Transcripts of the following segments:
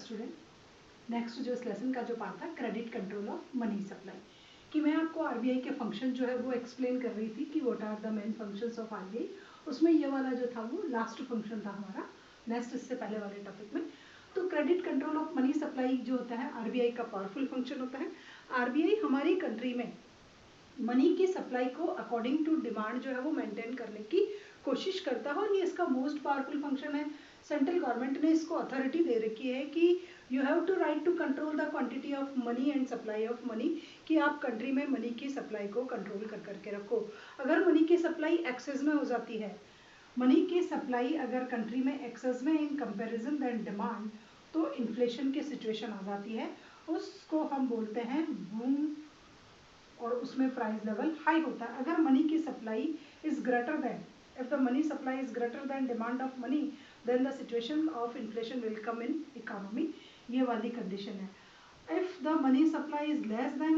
Student, next जो इस lesson का जो पार्ट था credit control of money supply, कि मैं आपको आरबीआई के फंक्शन जो है वो एक्सप्लेन कर रही थी कि what are the main functions of RBI. उसमें ये वाला जो था वो लास्ट फंक्शन था हमारा, नेक्स्ट इससे पहले वाले टॉपिक में। तो credit control of money supply जो होता है आरबीआई का पावरफुल फंक्शन होता है। आरबीआई हमारी कंट्री में मनी की सप्लाई को अकॉर्डिंग टू डिमांड जो है वो मेंटेन करने की कोशिश करता है, और ये इसका मोस्ट पावरफुल फंक्शन है। सेंट्रल गवर्नमेंट ने इसको अथॉरिटी दे रखी है कि you have to right to control the quantity of money and supply of money, कि आप कंट्री में मनी की सप्लाई को कंट्रोल कर करके रखो। अगर मनी की सप्लाई एक्सेस में हो जाती है, मनी की सप्लाई अगर कंट्री में एक्सेस में इन कंपैरिजन दैन डिमांड, तो इन्फ्लेशन की सिचुएशन आ जाती है। उसको हम बोलते हैं बूम, और उसमें प्राइस लेवल हाई होता है। अगर मनी की supply is greater than, if the money supply is greater than demand of money, then the situation of inflation will come in economy, ये वाली कंडीशन है। if the money supply is less than,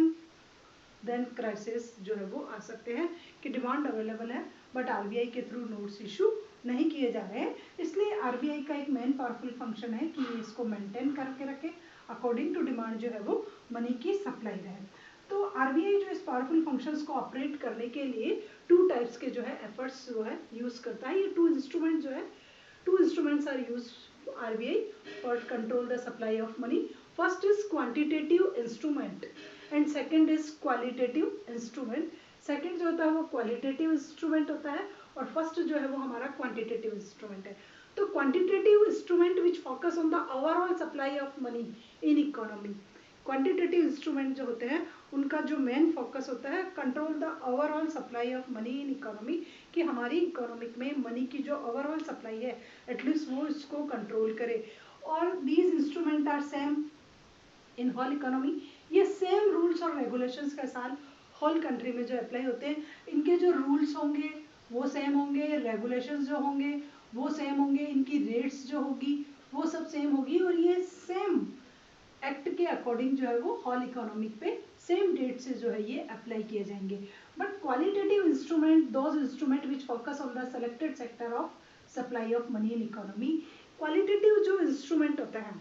then crisis जो है वो आ सकते हैं कि demand available है बट आरबीआई के थ्रू नोट्स इशू नहीं किए जा रहे हैं। इसलिए आरबीआई का एक मेन पावरफुल फंक्शन है कि ये इसको मेंटेन करके रखे, अकॉर्डिंग टू डिमांड जो है वो मनी की सप्लाई रहे। तो आरबीआई जो इस पावरफुल फंक्शंस को ऑपरेट करने के लिए टू टाइप्स के जो है एफर्ट्स जो है यूज करता है। ये two instruments are use RBI for control the supply of money. First is quantitative instrument and second is qualitative instrument. Second जो होता है वो क्वालिटेटिव इंस्ट्रूमेंट होता है और फर्स्ट जो है वो हमारा क्वांटिटेटिव इंस्ट्रूमेंट है। तो quantitative instrument which focus on the overall supply of money in economy. Quantitative instrument जो होते हैं उनका जो मेन फोकस होता है control the overall supply of money in economy, कि हमारी इकोनॉमिक में मनी की जो ओवरऑल सप्लाई है एटलीस्ट वो इसको कंट्रोल करे। और these instrument are same in whole economy. ये सेम रूल्स और रेगुलेशंस के साथ होल कंट्री में जो अप्लाई होते हैं। इनके जो रूल्स होंगे वो सेम होंगे, रेगुलेशंस जो होंगे वो सेम होंगे, इनकी रेट्स जो होगी वो सब सेम होगी, और ये सेम एक्ट के अकॉर्डिंग जो है वो होल इकोनॉमिक पे सेम डेट से जो है ये अप्लाई किए जाएंगे। But qualitative instrument those instrument which focus on the selected sector of supply of money in economy. Qualitative जो इंस्ट्रूमेंट होता है,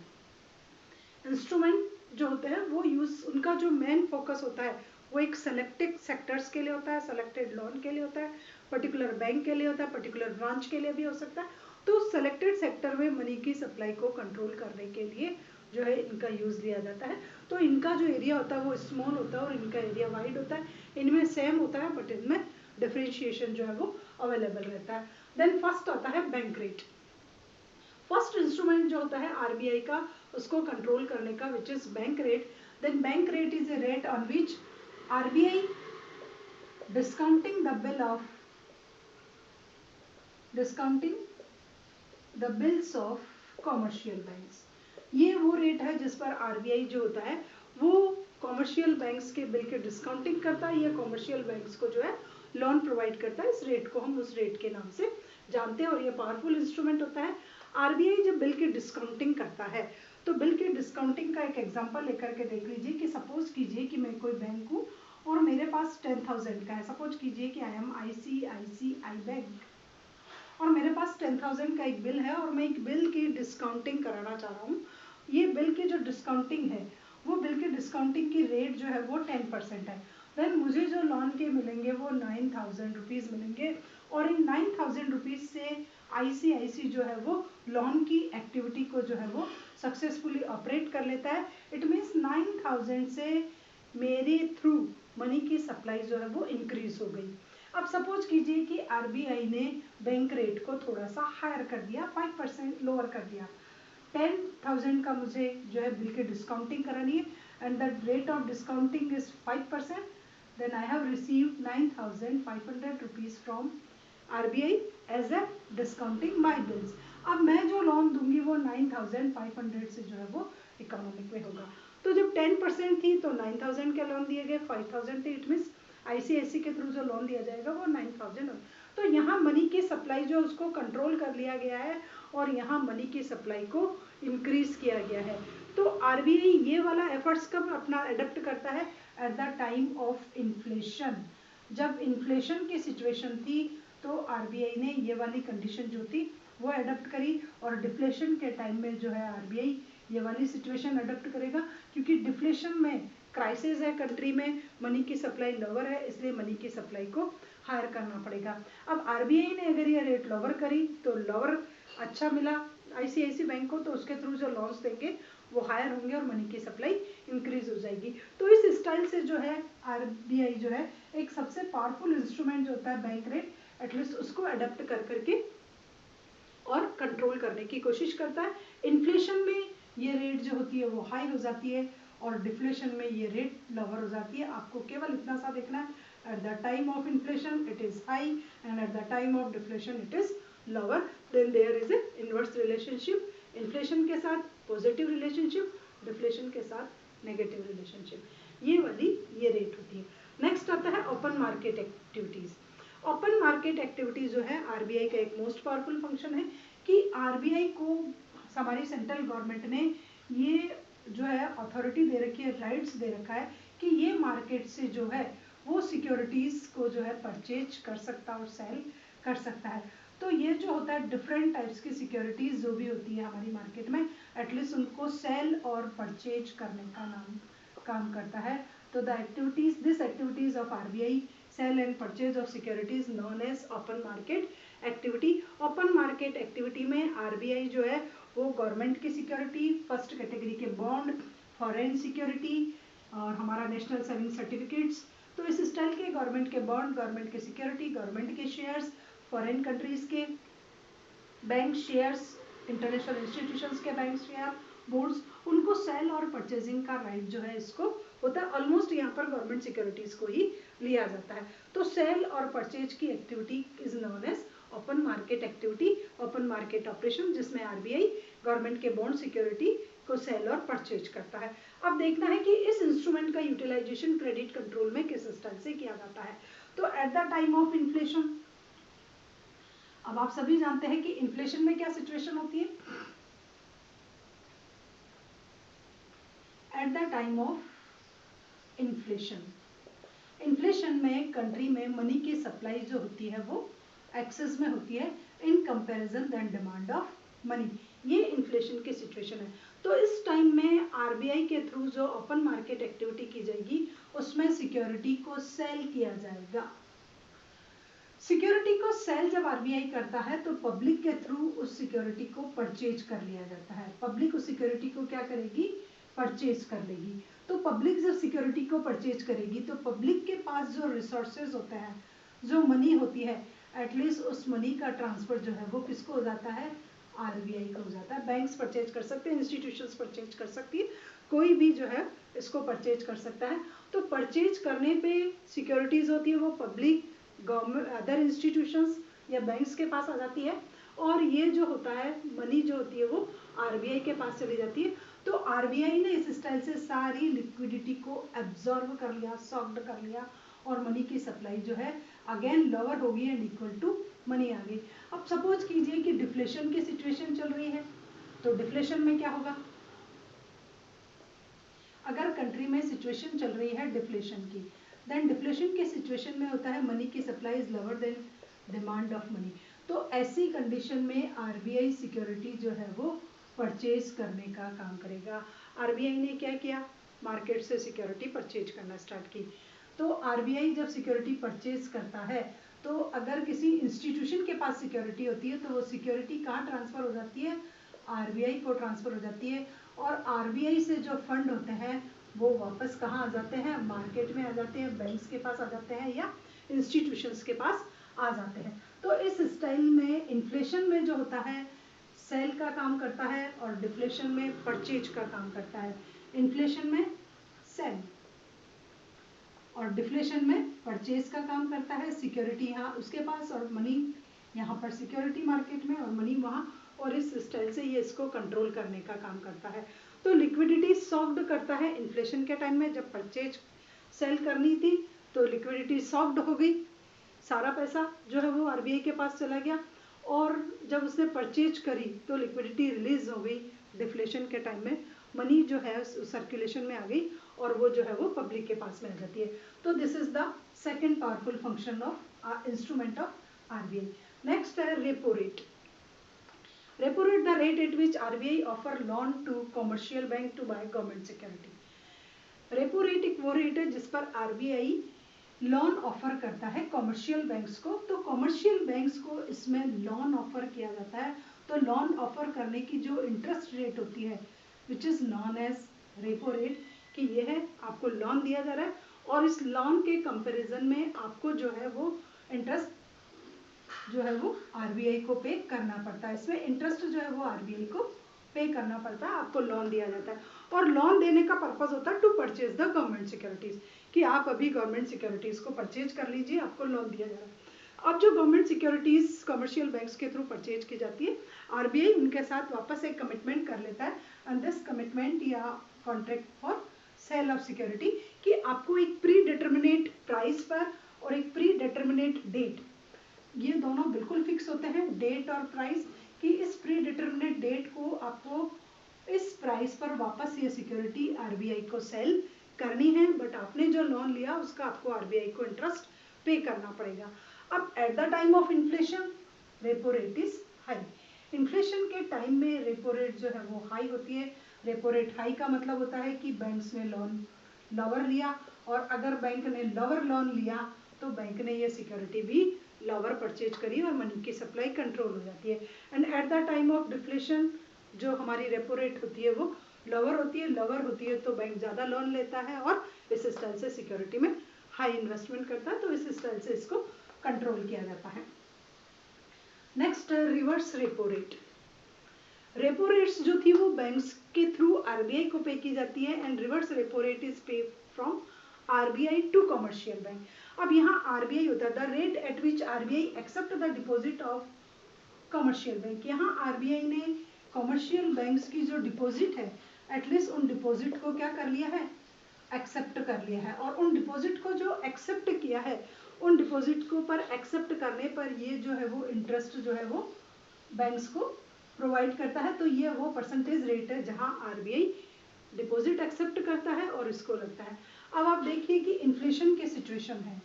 इंस्ट्रूमेंट जो होते हैं वो यूज, उनका जो मेन फोकस होता है वो एक सेलेक्टेड सेक्टर्स के लिए होता है, सेलेक्टेड लोन के लिए होता है, पर्टिकुलर बैंक के लिए होता है, पर्टिकुलर ब्रांच के लिए भी हो सकता है। तो सेलेक्टेड सेक्टर में मनी की सप्लाई को कंट्रोल करने के लिए जो है इनका यूज लिया जाता है। तो इनका जो एरिया होता है वो स्मॉल होता है और इनका एरिया वाइड होता है। इनमें सेम होता है बट इनमें डिफरेंशिएशन जो है वो अवेलेबल रहता है। देन फर्स्ट आता है बैंक रेट। फर्स्ट इंस्ट्रूमेंट जो होता है आरबीआई का उसको कंट्रोल करने का which is bank rate. Then bank rate is a rate on which RBI discounting the bills of commercial banks. ये वो रेट है जिस पर आरबीआई जो होता है वो कॉमर्शियल बैंक्स के बिल के डिस्काउंटिंग करता है या कॉमर्शियल बैंक्स को जो है लोन प्रोवाइड करता है। इस रेट को हम उस रेट के नाम से जानते हैं और ये पावरफुल इंस्ट्रूमेंट होता है। आरबीआई जब बिल की डिस्काउंटिंग करता है तो बिल की डिस्काउंटिंग का एक एग्जांपल लेकर के देख लीजिए कि सपोज कीजिए कि मैं कोई बैंक हूँ और मेरे पास 10,000 का है। सपोज कीजिए कि आई एम आईसीआईसीआई बैंक और मेरे पास 10,000 का एक बिल है और मैं एक बिल की डिस्काउंटिंग कराना चाह रहा हूँ। ये बिल की जो डिस्काउंटिंग है वो बिल की डिस्काउंटिंग की रेट जो है वो 10% है। देन मुझे जो लोन के मिलेंगे वो 9,000 रुपीज़ मिलेंगे और इन 9,000 रुपीज़ से आईसीआईसी जो है वो लोन की एक्टिविटी को जो है वो सक्सेसफुली ऑपरेट कर लेता है। इट मीन्स 9,000 से मेरे थ्रू मनी की सप्लाई जो है वो इंक्रीज हो गई। अब सपोज कीजिए कि आरबीआई ने बैंक रेट को थोड़ा सा हायर कर दिया, 5% लोअर कर दिया। 10,000 का मुझे जो है बिल की डिस्काउंटिंग करानी है and the rate of discounting is 5%। Then I have received 9,500 rupees from RBI as a discounting my bills. अब मैं जो लोन दूंगी वो 9,500 से जो है वो इकोनॉमिक में होगा। तो जब 10% थी तो 9,000 के लोन दिए गए, 5,000 थे, इट मीन्स आईसीआईसी के थ्रू जो लोन दिया जाएगा वो 9,000। तो यहाँ मनी की सप्लाई जो उसको कंट्रोल कर लिया गया है और यहाँ मनी की सप्लाई को इंक्रीज किया गया है। तो आरबीआई ये वाला एफर्ट्स कब अपना एडप्ट करता है? At the time of inflation. जब इन्फ्लेशन की सिचुएशन थी तो आरबीआई ने ये वाली कंडीशन जो थी वो एडप्ट करी और डिफ्लेशन के टाइम में जो है आरबीआई ये वाली सिचुएशन अडॉप्ट करेगा, क्योंकि डिफ्लेशन में क्राइसिस है कंट्री में, मनी की सप्लाई लोअर है, इसलिए मनी की सप्लाई को हायर करना पड़ेगा। अब आरबीआई ने अगर ये रेट लोअर करी तो लोअर अच्छा मिला आईसीआईसी बैंक को, तो उसके थ्रू जो लॉन्स देंगे वो हायर होंगे और मनी की सप्लाई इंक्रीज हो जाएगी। तो इस स्टाइल से जो है आरबीआई जो है एक सबसे पावरफुल इंस्ट्रूमेंट जो होता है बैंक रेट, एटलीस्ट उसको अडेप्ट कर करके और कंट्रोल करने की कोशिश करता है। इन्फ्लेशन में ये रेट जो होती है वो हाई हो जाती है और डिफ्लेशन में ये रेट लोअर हो जाती है। आपको केवल इतना सा देखना है, at the time of inflation it is high and at the time of deflation it is lower, then there is a inverse relationship, inflation के साथ पॉजिटिव रिलेशनशिप, डिफ्लेशन के साथ नेगेटिव रिलेशनशिप, ये वाली ये रेट होती है। नेक्स्ट आता है open market activities. Open market activities जो है आरबीआई का एक मोस्ट पावरफुल फंक्शन है कि आरबीआई को हमारी सेंट्रल गवर्नमेंट ने ये जो है अथॉरिटी दे रखी है, राइट्स दे रखा है कि ये मार्केट से जो है वो सिक्योरिटीज को जो है परचेज कर सकता है और सेल कर सकता है। तो ये जो होता है डिफरेंट टाइप्स की सिक्योरिटीज जो भी होती है हमारी मार्केट में, एटलीस्ट उनको सेल और परचेज करने का काम करता है। तो the activities, this activities of RBI sale and purchase of securities known as open market activity. Open market activity में आरबीआई जो है वो गवर्नमेंट की सिक्योरिटी, फर्स्ट कैटेगरी के बॉन्ड, फॉरेन सिक्योरिटी और हमारा नेशनल सेविंग सर्टिफिकेट्स, तो इस स्टाइल के गवर्नमेंट के बॉन्ड, गवर्नमेंट के सिक्योरिटी, गवर्नमेंट के शेयर्स, फॉरेन कंट्रीज के बैंक शेयर्स, इंटरनेशनल इंस्टीट्यूशंस के बैंक शेयर बोर्ड्स, उनको सेल और परचेजिंग का राइट जो है इसको होता है। ऑलमोस्ट यहाँ पर गवर्नमेंट सिक्योरिटीज को ही लिया जाता है। तो सेल और परचेज की activity is known as open market activity, open market operation, जिसमें आरबीआई गवर्नमेंट के बॉन्ड सिक्योरिटी को सेल और परचेज करता है। अब देखना है कि इस इंस्ट्रूमेंट का यूटिलाइजेशन क्रेडिट कंट्रोल में किस स्टाइल से किया जाता है। तो eight the time of inflation, अब आप सभी जानते हैं कि इन्फ्लेशन में क्या सिचुएशन होती है। At the time of inflation, inflation में कंट्री में मनी की सप्लाई जो होती है वो एक्सेस में होती है in comparison than demand of money, ये इन्फ्लेशन की सिचुएशन है। तो इस टाइम में आरबीआई के थ्रू जो ओपन मार्केट एक्टिविटी की जाएगी उसमें सिक्योरिटी को सेल किया जाएगा। सिक्योरिटी को सेल जब आरबीआई करता है तो पब्लिक के थ्रू उस सिक्योरिटी को परचेज कर लिया जाता है। पब्लिक उस सिक्योरिटी को क्या करेगी, परचेज कर लेगी। तो पब्लिक जब सिक्योरिटी को परचेज करेगी तो पब्लिक के पास जो रिसोर्सेज होते हैं, जो मनी होती है, एटलीस्ट उस मनी का ट्रांसफर जो है वो किसको हो जाता है, आरबीआई को हो जाता है। बैंक्स परचेज कर सकते हैं, इंस्टीट्यूशंस परचेज कर सकती है, कोई भी जो है इसको परचेज कर सकता है। तो परचेज करने पे सिक्योरिटीज होती है वो पब्लिक, गवर्नमेंट, अदर इंस्टीट्यूशंस या बैंक्स के पास आ जाती है, और ये जो होता है मनी जो होती है वो आरबीआई के पास चली जाती है। तो आरबीआई ने इस स्टाइल से सारी लिक्विडिटी को एब्जॉर्ब कर लिया, सॉक्ड कर लिया, और मनी की सप्लाई जो है अगेन लोअर होगी एंड इक्वल टू मनी आ गई। अब सपोज कीजिए कि डिफ्लेशन की सिचुएशन चल रही है, तो डिफ्लेशन में क्या होगा, अगर कंट्री में सिचुएशन चल रही है डिफ्लेशन की, देन डिफ्लेशन के सिचुएशन में होता है मनी की supply is lower then demand of money. तो ऐसी कंडीशन में आरबीआई सिक्योरिटी जो है वो परचेज करने का काम करेगा। आरबीआई ने क्या किया, मार्केट से सिक्योरिटी परचेज करना स्टार्ट की। तो आरबीआई जब सिक्योरिटी परचेज करता है तो अगर किसी इंस्टीट्यूशन के पास सिक्योरिटी होती है तो वो सिक्योरिटी कहाँ ट्रांसफर हो जाती है, आरबीआई को ट्रांसफर हो जाती है, और आरबीआई से जो फंड होते हैं वो वापस कहाँ आ जाते हैं, मार्केट में आ जाते हैं, बैंक्स के पास आ जाते हैं या इंस्टीट्यूशंस के पास आ जाते हैं। तो इस स्टाइल में इन्फ्लेशन में जो होता है सेल का काम करता है और डिफ्लेशन में परचेज का काम करता है। इन्फ्लेशन में सेल और डिफ्लेशन में परचेज का काम करता है। सिक्योरिटी यहाँ उसके पास और मनी यहाँ पर सिक्योरिटी मार्केट में और मनी वहाँ, और इस स्टाइल से ये इसको कंट्रोल करने का काम करता है। तो लिक्विडिटी सॉक्ड करता है इन्फ्लेशन के टाइम में, जब परचेज सेल करनी थी तो लिक्विडिटी सॉक्ड हो गई, सारा पैसा जो है वो आरबीआई के पास चला गया, और जब उसने परचेज करी तो लिक्विडिटी रिलीज हो गई डिफ्लेशन के टाइम में, मनी जो है सर्कुलेशन में आ गई और वो जो है वो पब्लिक के पास में आ जाती है। तो this is the second powerful function of instrument of RBI. Next है repo rate. Repo rate the rate at which RBI offer loan to commercial bank to buy government security. Repo rate एक वो rate है जिस पर RBI loan offer करता है commercial banks को। तो कॉमर्शियल बैंक्स को इसमें लोन ऑफर किया जाता है। तो लोन ऑफर करने की जो इंटरेस्ट रेट होती है which is known as repo rate, कि ये है आपको लोन दिया जा रहा है और इस लोन के कंपैरिजन में आपको जो है वो इंटरेस्ट जो है वो आरबीआई को पे करना पड़ता है। इसमें इंटरेस्ट जो है वो आरबीआई को पे करना पड़ता है, आपको लोन दिया जाता है। और लोन देने का पर्पस होता है to purchase the government securities, कि आप अभी गवर्नमेंट सिक्योरिटीज को परचेज कर लीजिए, आपको लोन दिया जा रहा है। अब जो गवर्नमेंट सिक्योरिटीज कमर्शियल बैंक्स के थ्रू परचेज की जाती है, आरबीआई उनके साथ वापस एक कमिटमेंट कर लेता है, एंड दिस कमिटमेंट या contract for sale of security, कि आपको एक प्री डिटर्मिनेट प्राइस पर और एक प्री डिटर्मिनेट डेट, ये दोनों बिल्कुल फिक्स होते हैं, डेट और प्राइस, कि इस प्री डिटर्मिनेट डेट को आपको इस प्राइस पर वापस ये सिक्योरिटी आरबीआई को सेल करनी है, बट आपने जो लोन लिया उसका आपको आरबीआई को इंटरेस्ट पे करना पड़ेगा। अब eight the time of inflation repo rate is high. Inflation के टाइम में रेपो रेट जो है वो हाई होती है। रेपो रेट हाई का मतलब होता है कि बैंक्स ने लोन लोअर लिया, और अगर बैंक ने लोअर लोन लिया तो बैंक ने ये सिक्योरिटी भी लोअर परचेज करी और मनी की सप्लाई कंट्रोल हो जाती है। And at the time of deflation जो हमारी रेपो रेट होती है वो लोअर होती है तो बैंक ज़्यादा लोन लेता है और इस स्टाइल से सिक्योरिटी में हाई इन्वेस्टमेंट करता है, तो इस स्टाइल से इसको कंट्रोल किया जाता है। Next reverse repo rate. Repo rates जो थी वो बैंक्स के थ्रू आरबीआई को पे की जाती है, and reverse repo rate is pay from RBI to commercial bank. अब यहाँ आरबीआई होता है the rate at which RBI accept the deposit of commercial bank. यहाँ आरबीआई ने कमर्शियल बैंक्स की जो डिपॉजिट है एटलीस्ट उन डिपॉजिट को क्या कर लिया है, एक्सेप्ट कर लिया है, और उन डिपॉजिट को जो एक्सेप्ट किया है उन डिपॉजिट को पर एक्सेप्ट करने पर ये जो है वो इंटरेस्ट जो है वो बैंक्स को प्रोवाइड करता है। तो ये वो परसेंटेज रेट है जहाँ आरबीआई डिपॉजिट एक्सेप्ट करता है और इसको लगता है। अब आप देखिए कि इन्फ्लेशन की सिचुएशन है,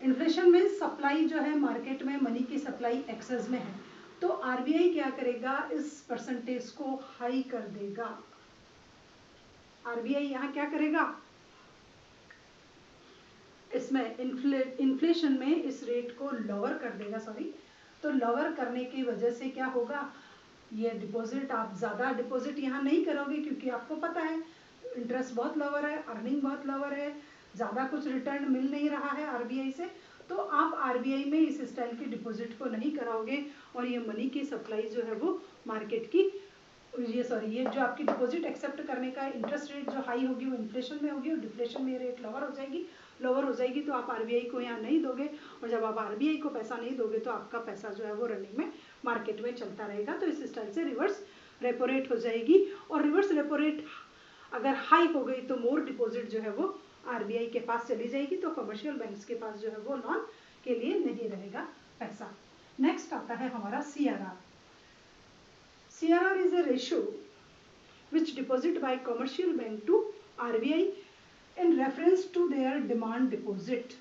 इन्फ्लेशन में सप्लाई जो है मार्केट में मनी की सप्लाई एक्सेस में है, तो आरबीआई क्या करेगा, इस परसेंटेज को हाई कर देगा। आरबीआई यहाँ क्या करेगा, इसमें इन्फ्लेशन में इस रेट को लोअर कर देगा, तो लोअर करने की वजह से क्या होगा, ये डिपॉजिट आप ज़्यादा डिपॉजिट यहाँ नहीं करोगे क्योंकि आपको पता है इंटरेस्ट बहुत लोअर है, अर्निंग बहुत लोअर है, ज़्यादा कुछ रिटर्न मिल नहीं रहा है आरबीआई से, तो आप आरबीआई में इस स्टाइल की डिपॉजिट को नहीं कराओगे और ये मनी की सप्लाई जो है वो मार्केट की ये जो आपकी डिपॉजिट एक्सेप्ट करने का इंटरेस्ट रेट जो हाई होगी वो इन्फ्लेशन में होगी और डिफ्लेशन में रेट लोअर हो जाएगी तो आप आरबीआई को यहाँ नहीं दोगे, और जब आप आरबीआई को पैसा नहीं दोगे तो आपका पैसा जो है वो रनिंग में मार्केट में चलता रहेगा। तो इस स्टाइल से रिवर्स रेपो रेट हो जाएगी, और रिवर्स रेपो रेट अगर हाई हो गई तो मोर डिपॉजिट जो है वो आरबीआई के पास चली जाएगी, तो कमर्शियल बैंक्स के पास जो है वो लोन के लिए नहीं रहेगा पैसा। नेक्स्ट आता है हमारा CRR. CRR is a ratio which deposit by commercial bank to RBI in reference to their demand deposit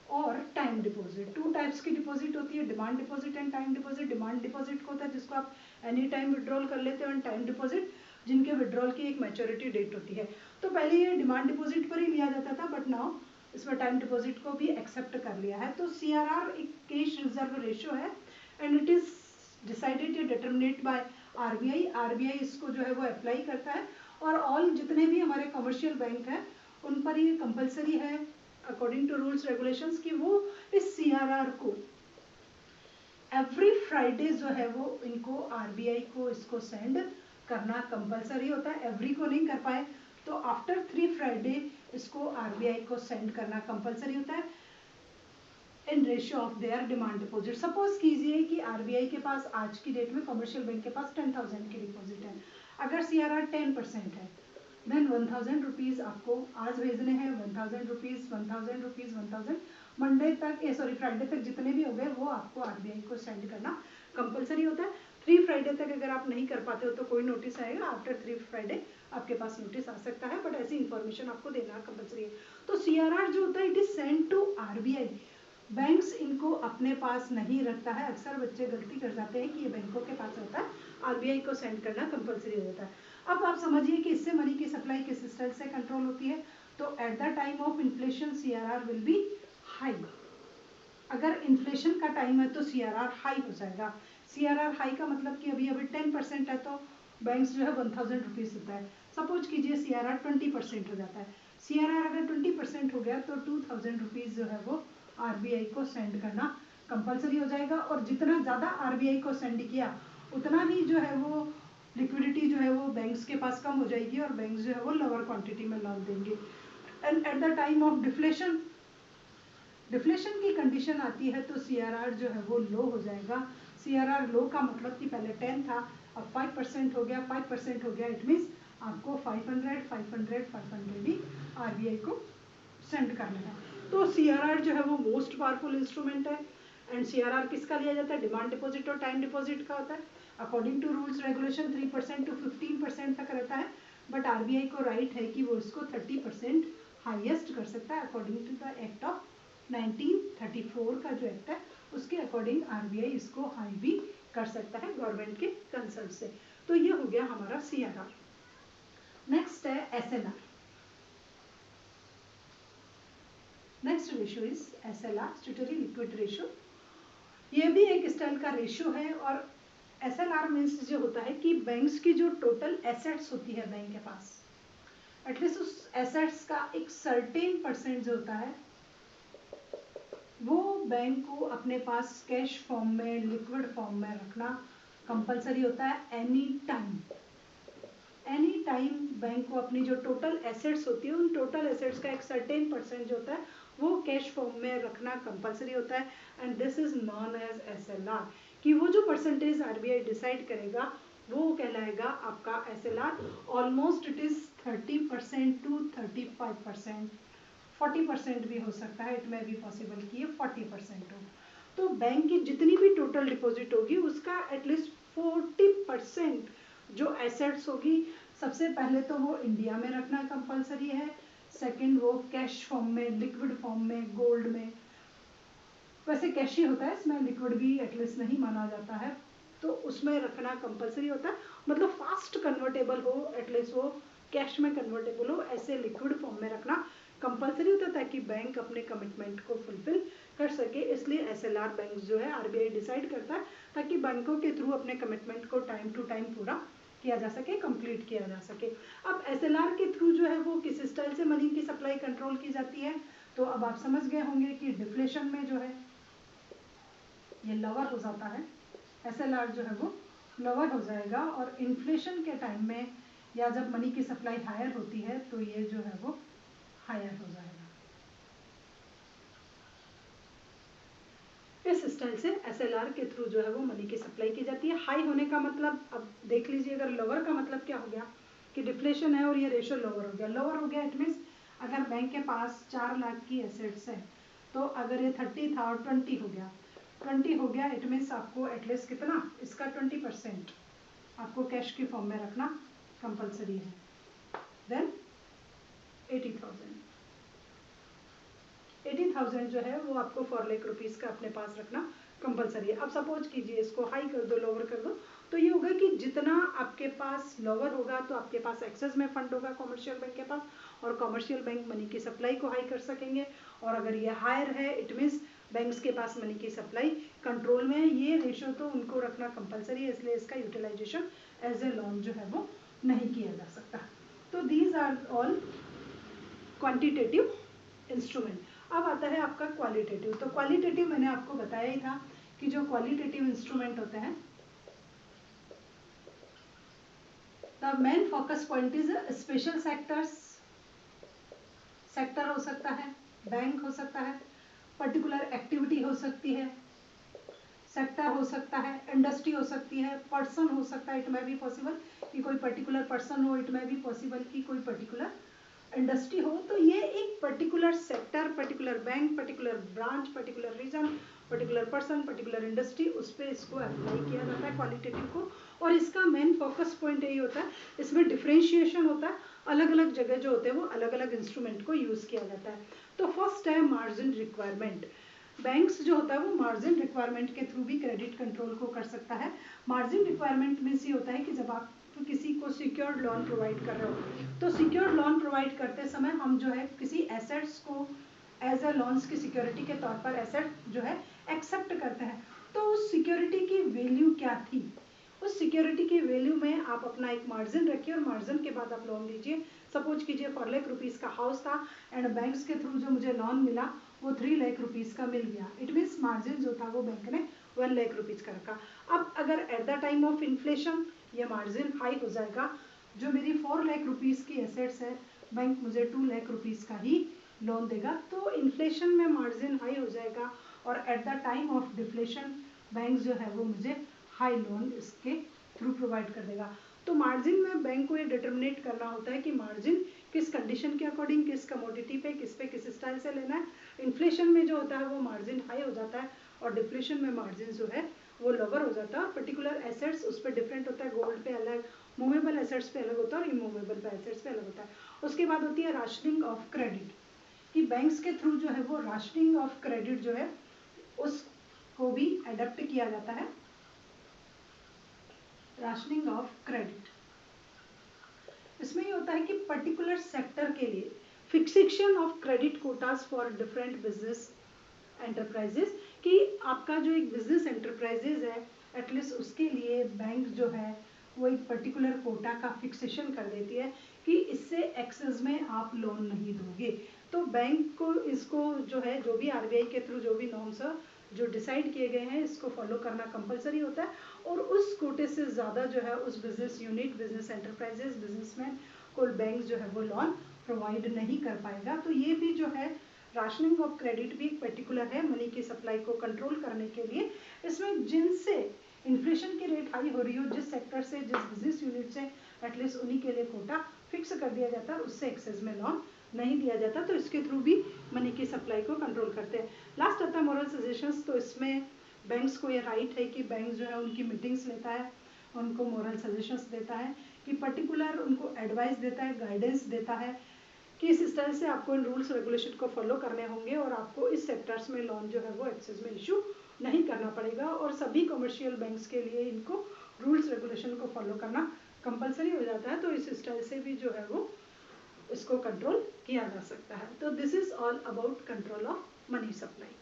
और टाइम डिपॉजिट। टू टाइप्स की डिपॉजिट होती है, demand deposit and time deposit. Demand deposit को होता है जिसको आप एनी टाइम विड्रॉल कर लेते हो, एंड टाइम डिपॉजिट जिनके विड्रॉल की एक मैच्योरिटी डेट होती है। तो पहले ये डिमांड डिपॉजिट पर ही लिया जाता था, बट नाउ इसमें टाइम डिपॉजिट को भी एक्सेप्ट कर लिया है। तो CRR एक कैश रिजर्व रेशियो है, एंड इट इज डिसाइडेड या डिटर्मिनेट बाय आरबीआई। आरबीआई इसको जो है वो अप्लाई करता है, और ऑल जितने भी हमारे कमर्शियल बैंक हैं उन पर ये कंपलसरी है अकॉर्डिंग टू रूल्स रेगुलेशंस कि वो इस सीआरआर को एवरी फ्राइडे जो है वो इनको आरबीआई को इसको सेंड करना कंपलसरी होता है। एवरी को नहीं कर पाए तो आफ्टर 3 फ्राइडे इसको आरबीआई को सेंड करना कंपलसरी होता है in ratio of their demand deposit. Suppose कीजिए कि आरबीआई के पास आज की डेट में कमर्शियल बैंक के पास 10,000 की डिपॉजिट है, अगर सीआरआर 10% है देन 1,000 रुपीज़ आपको आज भेजने हैं, 1,000 रुपीज़ 1,000 रुपीज़ 1,000 मंडे तक फ्राइडे तक जितने भी हो गए वो आपको आरबीआई को सेंड करना कंपलसरी होता है। 3 फ्राइडे तक अगर आप नहीं कर पाते हो तो कोई नोटिस आएगा, आफ्टर 3 फ्राइडे आपके पास नोटिस आ सकता है, बट ऐसी इन्फॉर्मेशन आपको देना कंपलसरी है। तो सीआरआर जो होता है it is send to RBI banks इनको अपने पास नहीं रखता है। अक्सर बच्चे गलती कर जाते हैं कि ये बैंकों के पास रहता है, आरबीआई को सेंड करना कंपलसरी हो जाता है। अब आप समझिए कि इससे मनी की सप्लाई किस स्टाइल से कंट्रोल होती है। तो eight the time of inflation CRR will be high. अगर इन्फ्लेशन का टाइम है तो सीआरआर हाई हो जाएगा। सीआरआर हाई का मतलब कि अभी 10% है तो बैंक्स जो है 1000 रुपीज होता है। सपोज कीजिए सीआरआर 20% हो जाता है। सीआरआर अगर 20% हो गया तो 2000 रुपीज जो है वो आरबीआई को सेंड करना कंपलसरी हो जाएगा। और जितना ज़्यादा आरबीआई को सेंड किया उतना ही जो है वो लिक्विडिटी जो है वो बैंक्स के पास कम हो जाएगी और बैंक्स जो है वो लोअर क्वांटिटी में लोन देंगे। And at the time of deflation की कंडीशन आती है तो सीआरआर जो है वो लो हो जाएगा। सीआरआर लो का मतलब कि पहले 10 था, अब 5% हो गया। 5% हो गया, इट मीन्स आपको 500 भी आरबीआई को सेंड करना है। तो सीआरआर जो है वो मोस्ट पावरफुल इंस्ट्रूमेंट है। एंड सीआरआर किसका लिया जाता है? डिमांड डिपॉजिट और टाइम डिपॉजिट का होता है। According to rules regulation 3% to 15% तक रहता है, बट आरबीआई को राइट है कि वो इसको 30% हाईएस्ट कर सकता है। According to the act of 1934 का जो एक्ट है उसके अकॉर्डिंग आरबीआई इसको हाई भी कर सकता है गवर्नमेंट के कंसल्ट से। तो ये हो गया हमारा सीआरआर। नेक्स्ट है SLR. Next ratio is SLR, statutory liquid ratio. ये भी एक स्टाइल का रेशियो है। और एसएलआर मीन्स जो होता है कि बैंक्स की जो टोटल एसेट्स होती है बैंक के पास, एटलीस्ट उस एसेट्स का एक सर्टेन परसेंट जो होता है वो बैंक को अपने पास कैश फॉर्म में, लिक्विड फॉर्म में रखना कंपलसरी होता है। एनी टाइम बैंक को अपनी जो टोटल एसेट्स होती है उन टोटल एसेट्स का एक सर्टेन परसेंट जो होता है वो कैश फॉर्म में रखना कंपलसरी होता है। And this is known as SLR, कि वो जो परसेंटेज आरबीआई डिसाइड करेगा वो कहलाएगा आपका SLR. Almost it is 30% to 35%, 40% भी हो सकता है। इट में भी पॉसिबल कि ये 40% हो। तो बैंक की जितनी भी टोटल डिपॉजिट होगी उसका एटलीस्ट 40% जो एसेट्स होगी, सबसे पहले तो वो इंडिया में रखना कंपलसरी है। सेकंड वो कैश फॉर्म में, लिक्विड फॉर्म में, गोल्ड में। वैसे कैश ही होता है, इसमें लिक्विड भी एटलीस्ट नहीं माना जाता है, तो उसमें रखना कंपलसरी होता है। मतलब फास्ट कन्वर्टेबल हो, एटलीस्ट वो कैश में कन्वर्टेबल हो, ऐसे लिक्विड फॉर्म में रखना कंपलसरी होता है ताकि बैंक अपने कमिटमेंट को फुलफिल कर सके। इसलिए एसएलआर बैंक जो है आरबीआई डिसाइड करता है ताकि बैंकों के थ्रू अपने कमिटमेंट को टाइम टू टाइम पूरा किया जा सके, कंप्लीट किया जा सके। अब एसएलआर के थ्रू जो है वो किस स्टाइल से मनी की सप्लाई कंट्रोल की जाती है, तो अब आप समझ गए होंगे कि डिफ्लेशन में जो है ये लोअर हो जाता है, एसएलआर जो है वो लोअर हो जाएगा। और इन्फ्लेशन के टाइम में या जब मनी की सप्लाई हायर होती है तो ये जो है वो हायर हो जाएगा। इस स्टाइल से एसएलआर के थ्रू जो है वो मनी की सप्लाई की जाती है। हाई होने का मतलब अब देख लीजिए, अगर लोअर का मतलब क्या हो गया कि डिफ्लेशन है और ये रेशियो लोअर हो गया। लोअर हो गया इट मीन्स अगर बैंक के पास 4 लाख की एसेट्स है तो अगर ये 30 था और 20 हो गया, 20 हो गया इट मीन्स आपको एटलीस्ट कितना, इसका 20% आपको कैश की फॉर्म में रखना कंपलसरी है। देन 80,000 जो है वो आपको 4 लाख रुपीज का अपने पास रखना कंपलसरी है। अब सपोज कीजिए इसको हाई कर दो, लोअर कर दो, तो ये होगा कि जितना आपके पास लोअर होगा तो आपके पास एक्सेस में फंड होगा कॉमर्शियल बैंक के पास, और कॉमर्शियल बैंक मनी की सप्लाई को हाई कर सकेंगे। और अगर ये हायर है इट मीन्स बैंक्स के पास मनी की सप्लाई कंट्रोल में है। ये रेशियो तो उनको रखना कंपलसरी है, इसलिए इसका यूटिलाइजेशन एज ए लोन जो है वो नहीं किया जा सकता। तो these are all quantitative instrument. अब आता है आपका क्वालिटेटिव। तो क्वालिटेटिव मैंने आपको बताया ही था कि जो क्वालिटेटिव इंस्ट्रूमेंट होते हैं, the main focus point is special sectors. Sector हो सकता है, बैंक हो सकता है, पर्टिकुलर एक्टिविटी हो सकती है, सेक्टर हो सकता है, इंडस्ट्री हो सकती है, पर्सन हो सकता है। इट में भी पॉसिबल कि कोई पर्टिकुलर पर्सन हो, इट में भी पॉसिबल कि कोई पर्टिकुलर इंडस्ट्री हो। तो ये एक particular sector, particular bank, particular branch, particular region, particular person, particular industry, उस पर इसको अप्लाई किया जाता है क्वालिटेटिव को। और इसका मेन फोकस पॉइंट यही होता है, इसमें डिफ्रेंशिएशन होता है, अलग अलग जगह जो होते हैं वो अलग अलग इंस्ट्रूमेंट को यूज किया जाता है। तो फर्स्ट है मार्जिन रिक्वायरमेंट। बैंक्स जो होता है वो मार्जिन रिक्वायरमेंट के थ्रू भी क्रेडिट कंट्रोल को कर सकता है। मार्जिन रिक्वायरमेंट मीन्स ये होता है कि जब आप किसी को सिक्योर्ड लोन प्रोवाइड कर रहे हो, तो सिक्योर्ड लोन प्रोवाइड करते समय हम जो है किसी एसेट्स को एज ए लोन्स की सिक्योरिटी के तौर पर एसेट जो है एक्सेप्ट करते हैं। तो उस सिक्योरिटी की वैल्यू क्या थी, उस सिक्योरिटी की वैल्यू में आप अपना एक मार्जिन रखिए और मार्जिन के बाद आप लोन लीजिए। सपोज कीजिए 4 लाख रुपीज़ का हाउस था एंड बैंक्स के थ्रू जो मुझे लोन मिला वो 3 लाख रुपीज़ का मिल गया। इट मीन्स मार्जिन जो था वो बैंक ने 1 लाख रुपीज़ का रखा। अब अगर eight the time of inflation ये मार्जिन हाई हो जाएगा, जो मेरी 4 लाख रुपीज़ की एसेट्स है बैंक मुझे 2 लाख रुपीज़ का ही लोन देगा, तो इन्फ्लेशन में मार्जिन हाई हो जाएगा और eight the time of deflation bank जो है वो मुझे हाई लोन इसके थ्रू प्रोवाइड कर देगा। तो मार्जिन में बैंक को ये डिटर्मिनेट करना होता है कि मार्जिन किस कंडीशन के अकॉर्डिंग, किस कमोडिटी पे किस स्टाइल से लेना है। इन्फ्लेशन में जो होता है वो मार्जिन हाई हो जाता है और डिफ्लेशन में मार्जिन जो है वो लोअर हो जाता है। और पर्टिकुलर एसेट्स उस पर डिफरेंट होता है, गोल्ड पे अलग, मूवेबल एसेट्स पे अलग होता है और इमूवेबल पे एसेट्स पे अलग होता है। उसके बाद होती है राशनिंग ऑफ क्रेडिट, कि बैंक्स के थ्रू जो है वो राशनिंग ऑफ क्रेडिट जो है उसको भी एडप्ट किया जाता है। राशनिंग ऑफ क्रेडिट इसमें ये होता है कि पर्टिकुलर सेक्टर के लिए fixation of credit quotas for different business enterprises, कि आपका जो एक बिजनेस एंटरप्राइजेज है एटलीस्ट उसके लिए बैंक जो है वो एक पर्टिकुलर कोटा का फिक्सेशन कर देती है कि इससे एक्सेस में आप लोन नहीं दोगे। तो बैंक को इसको जो है जो भी आरबीआई के थ्रू जो भी नॉर्म्स जो डिसाइड किए गए हैं इसको फॉलो करना कंपलसरी होता है और उस कोटे से ज़्यादा जो है उस business unit, business enterprises, businessman को बैंक जो है वो लोन प्रोवाइड नहीं कर पाएगा। तो ये भी जो है राशनिंग ऑफ क्रेडिट भी एक पर्टिकुलर है मनी की सप्लाई को कंट्रोल करने के लिए। इसमें जिनसे इन्फ्लेशन की रेट हाई हो रही हो, जिस सेक्टर से, जिस बिजनेस यूनिट से, एटलीस्ट उन्हीं के लिए कोटा फिक्स कर दिया जाता है, उससे एक्सेस में लोन नहीं दिया जाता। तो इसके थ्रू भी मनी की सप्लाई को कंट्रोल करते हैं। लास्ट आता है मॉरल सजेशंस। तो इसमें बैंक्स को ये राइट है कि बैंक जो है उनकी मीटिंग्स लेता है, उनको मॉरल सजेशंस देता है, कि पर्टिकुलर उनको एडवाइस देता है, गाइडेंस देता है कि इस स्टाइल से आपको इन रूल्स रेगुलेशन को फॉलो करने होंगे और आपको इस सेक्टर्स में लोन जो है वो एक्सेस में इशू नहीं करना पड़ेगा। और सभी कमर्शियल बैंक्स के लिए इनको रूल्स रेगुलेशन को फॉलो करना कंपलसरी हो जाता है। तो इस स्टाइल से भी जो है वो इसको कंट्रोल किया जा सकता है। तो this is all about control of money supply.